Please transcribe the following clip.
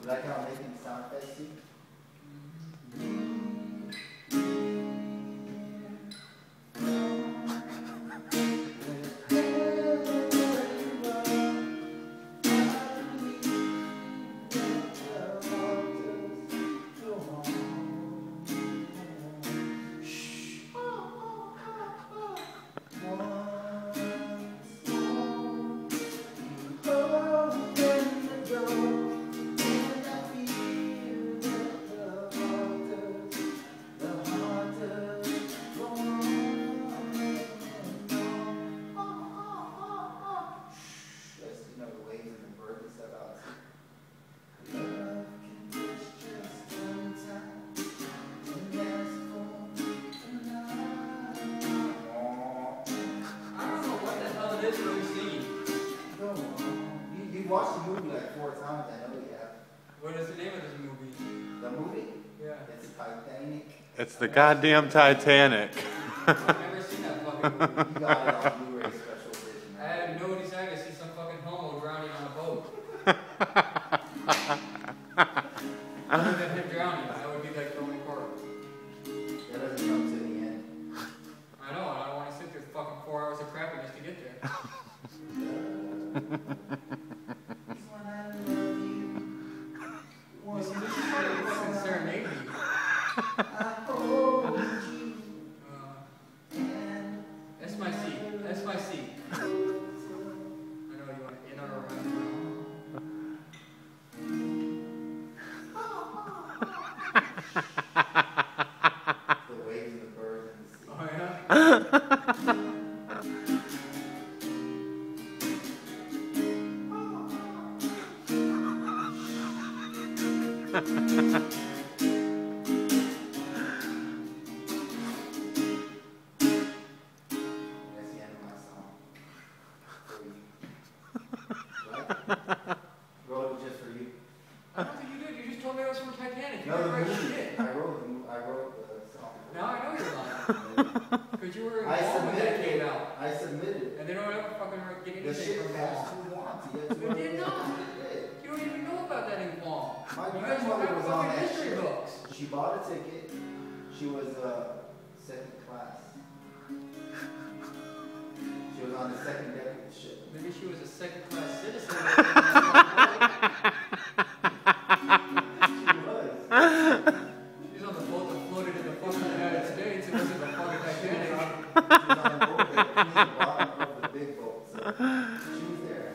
like how I'm making sound effects too? You watched the movie like 4 times, I know you have. What is the name of this movie? The movie? Yeah. It's Titanic. It's the goddamn Titanic. I've never seen that fucking movie. You got it on Blu-ray special edition. I had no desire to see some fucking homo drowning on a boat. Other than him drowning, that would be like the only part. That doesn't come to the end. I know, and I don't want to sit through fucking 4 hours of crappiness to get there. You see, this is part of the fucking serenade me. That's my seat. That's my seat. I know you want in or around. The waves and the birds and the sea. Oh yeah? That's the end of my song. For you. Right? Wrote it just for you. I don't think you did. You just told me it was from Titanic. You No, the didn't write movie. shit. I wrote the song. Now I know you're lying. Because you were I involved when that submitted came it. out. I submitted it. And they don't ever fucking get The anything shit from passed Guam. too long to get to It did not. It did. You don't even know about that in Guam. My You guys don't grandmother have was on fucking that history ship. books. She bought a ticket. She was second class. She was on the second deck of the ship. Maybe she was a second-class citizen. She was. She's on the boat that floated in the fucking United States. It wasn't the fucking Titanic. She was on the boat. She was on the bottom of the big boat. So she was there.